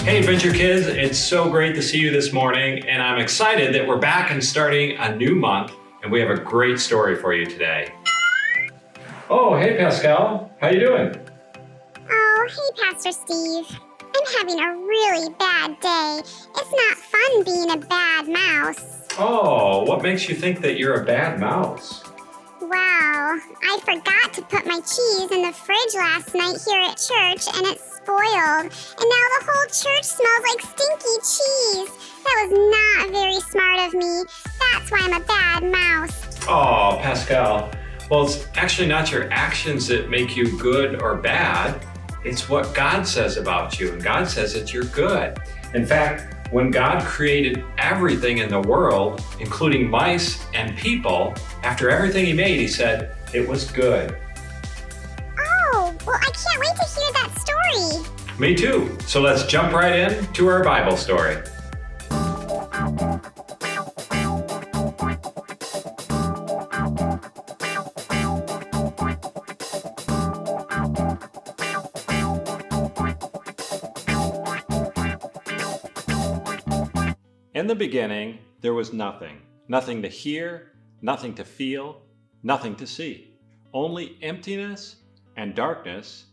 Hey, Adventure Kids, it's so great to see you this morning, and I'm excited that we're back and starting a new month, and we have a great story for you today. Oh, hey, Pascal. How you doing? Oh, hey, Pastor Steve. I'm having a really bad day. It's not fun being a bad mouse. Oh, what makes you think that you're a bad mouse? Wow, I forgot to put my cheese in the fridge last night here at church, and it's spoiled. And now the whole church smells like stinky cheese. That was not very smart of me. That's why I'm a bad mouse. Oh, Pascal. Well, it's actually not your actions that make you good or bad. It's what God says about you, and God says that you're good. In fact, when God created everything in the world, including mice and people, after everything he made, he said it was good. Oh, well, I can't wait to hear that story. Me too. So let's jump right in to our Bible story. In the beginning, there was nothing. Nothing to hear, nothing to feel, nothing to see. Only emptiness and darkness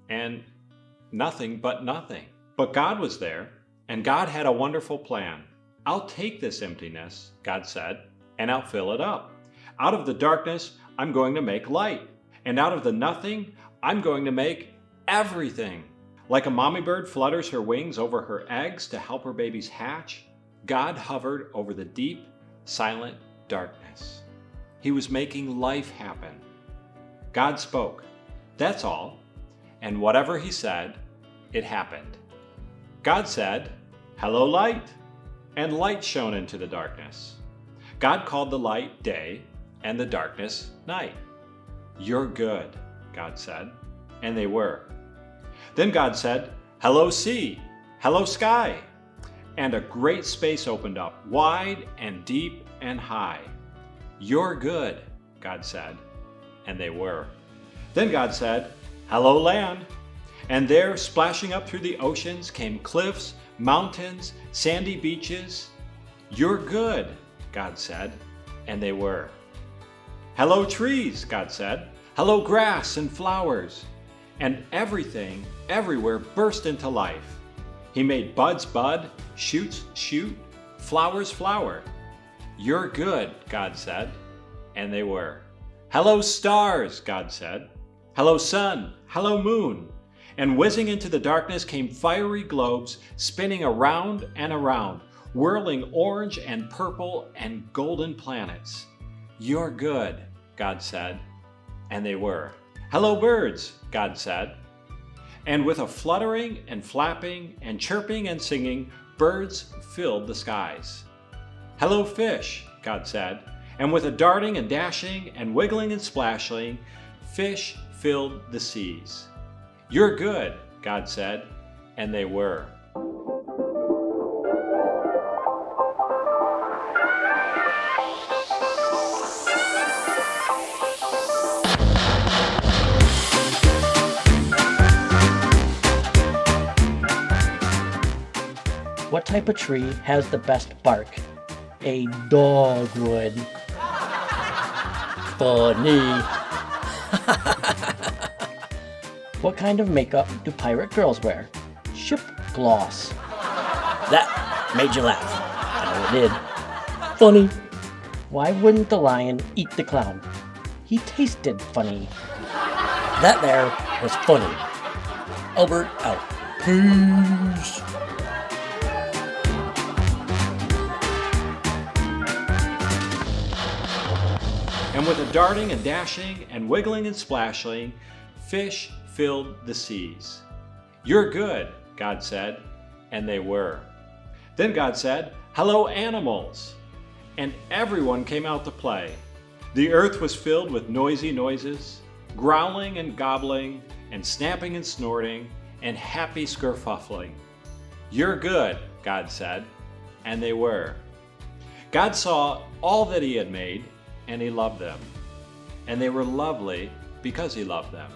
and nothing but nothing. But God was there, and God had a wonderful plan. I'll take this emptiness, God said, and I'll fill it up. Out of the darkness, I'm going to make light. And out of the nothing, I'm going to make everything. Like a mommy bird flutters her wings over her eggs to help her babies hatch, God hovered over the deep, silent darkness. He was making life happen. God spoke. That's all. And whatever he said, it happened. God said, "Hello, light." And light shone into the darkness. God called the light day and the darkness night. "You're good," God said. And they were. Then God said, "Hello, sea. Hello, sky." And a great space opened up, wide and deep and high. "You're good," God said, and they were. Then God said, "Hello, land." And there, splashing up through the oceans, came cliffs, mountains, sandy beaches. "You're good," God said, and they were. "Hello, trees," God said. "Hello, grass and flowers." And everything, everywhere burst into life. He made buds bud, shoots shoot, flowers flower. "You're good," God said, and they were. "Hello, stars," God said. "Hello, sun. Hello, moon." And whizzing into the darkness came fiery globes, spinning around and around, whirling orange and purple and golden planets. "You're good," God said, and they were. "Hello, birds," God said. And with a fluttering and flapping and chirping and singing, birds filled the skies. "Hello, fish," God said. And with a darting and dashing and wiggling and splashing, fish filled the seas. "You're good," God said, and they were. What type of tree has the best bark? A dogwood. Funny. What kind of makeup do pirate girls wear? Ship gloss. That made you laugh. I know it did. Funny. Why wouldn't the lion eat the clown? He tasted funny. That there was funny. Albert out. Peace. And with a darting and dashing and wiggling and splashing, fish filled the seas. "You're good," God said, and they were. Then God said, "Hello, animals." And everyone came out to play. The earth was filled with noisy noises, growling and gobbling, and snapping and snorting, and happy skerfuffling. "You're good," God said, and they were. God saw all that he had made, and he loved them. And they were lovely because he loved them.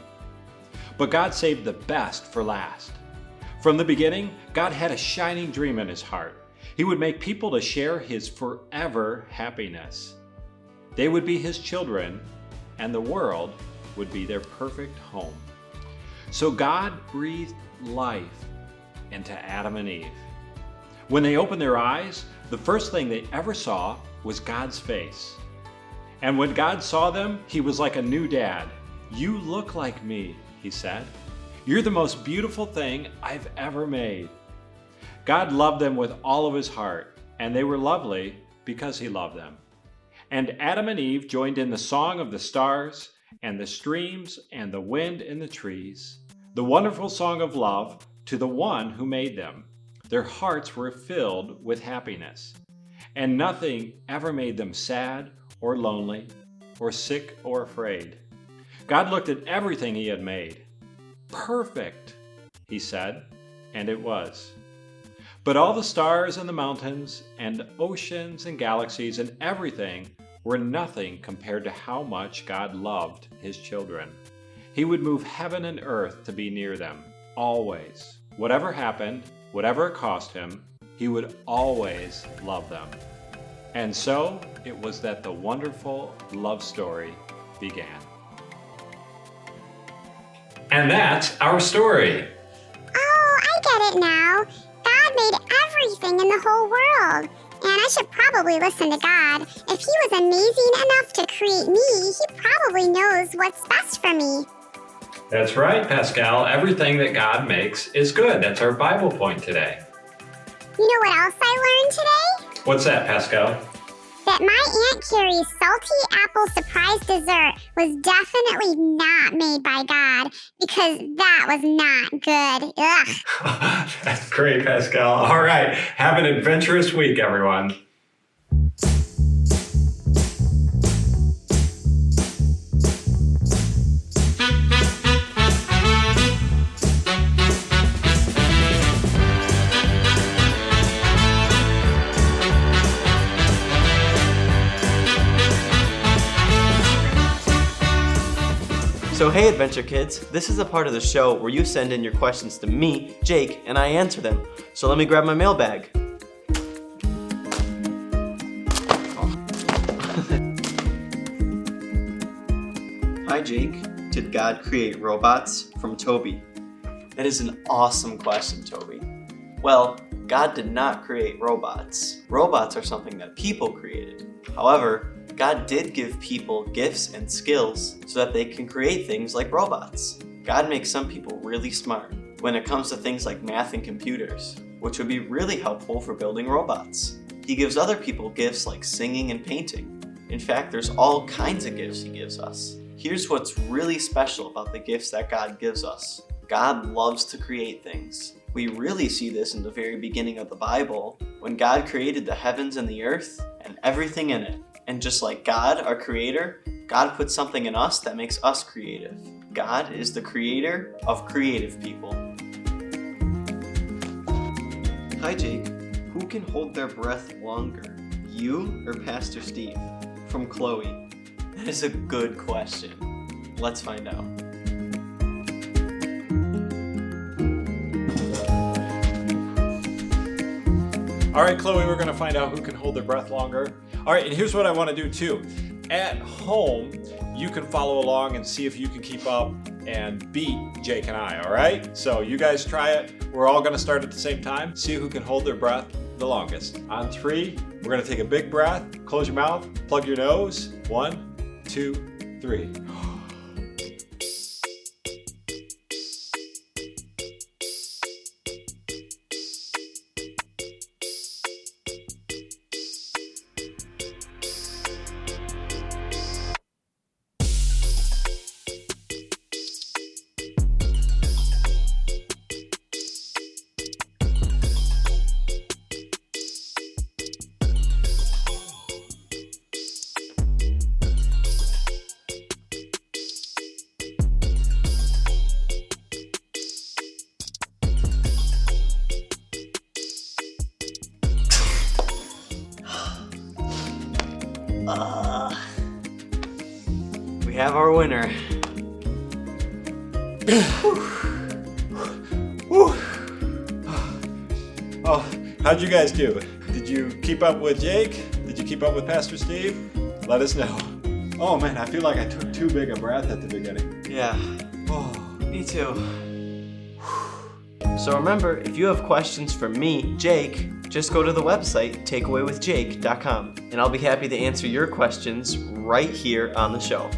But God saved the best for last. From the beginning, God had a shining dream in his heart. He would make people to share his forever happiness. They would be his children, and the world would be their perfect home. So God breathed life into Adam and Eve. When they opened their eyes, the first thing they ever saw was God's face. And when God saw them, he was like a new dad. "You look like me," he said. "You're the most beautiful thing I've ever made." God loved them with all of his heart, and they were lovely because he loved them. And Adam and Eve joined in the song of the stars and the streams and the wind in the trees, the wonderful song of love to the one who made them. Their hearts were filled with happiness, and nothing ever made them sad or lonely or sick or afraid. God looked at everything he had made. "Perfect," he said, and it was. But all the stars and the mountains and oceans and galaxies and everything were nothing compared to how much God loved his children. He would move heaven and earth to be near them, always. Whatever happened, whatever it cost him, he would always love them. And so it was that the wonderful love story began. And that's our story. Oh, I get it now. God made everything in the whole world. And I should probably listen to God. If he was amazing enough to create me, he probably knows what's best for me. That's right, Pascal. Everything that God makes is good. That's our Bible point today. You know what else I learned today? What's that, Pascal? That my Aunt Carrie's salty apple surprise dessert was definitely not made by God, because that was not good. Ugh. That's great, Pascal. All right. Have an adventurous week, everyone. So hey Adventure Kids, this is a part of the show where you send in your questions to me, Jake, and I answer them. So let me grab my mailbag. Hi Jake, did God create robots? From Toby. That is an awesome question, Toby. Well, God did not create robots. Robots are something that people created. However, God did give people gifts and skills so that they can create things like robots. God makes some people really smart when it comes to things like math and computers, which would be really helpful for building robots. He gives other people gifts like singing and painting. In fact, there's all kinds of gifts he gives us. Here's what's really special about the gifts that God gives us. God loves to create things. We really see this in the very beginning of the Bible, when God created the heavens and the earth and everything in it. And just like God, our creator, God put something in us that makes us creative. God is the creator of creative people. Hi Jake, who can hold their breath longer, you or Pastor Steve? From Chloe. That is a good question. Let's find out. All right, Chloe, we're going to find out who can hold their breath longer. All right, and here's what I want to do too. At home, you can follow along and see if you can keep up and beat Jake and I, all right? So you guys try it. We're all going to start at the same time. See who can hold their breath the longest. On 3, we're going to take a big breath. Close your mouth, plug your nose. 1, 2, 3. We have our winner. How'd you guys do? Did you keep up with Jake? Did you keep up with Pastor Steve? Let us know. Oh man, I feel like I took too big a breath at the beginning. Yeah, Oh. me too. So remember, if you have questions for me, Jake, just go to the website, takeawaywithjake.com, and I'll be happy to answer your questions right here on the show.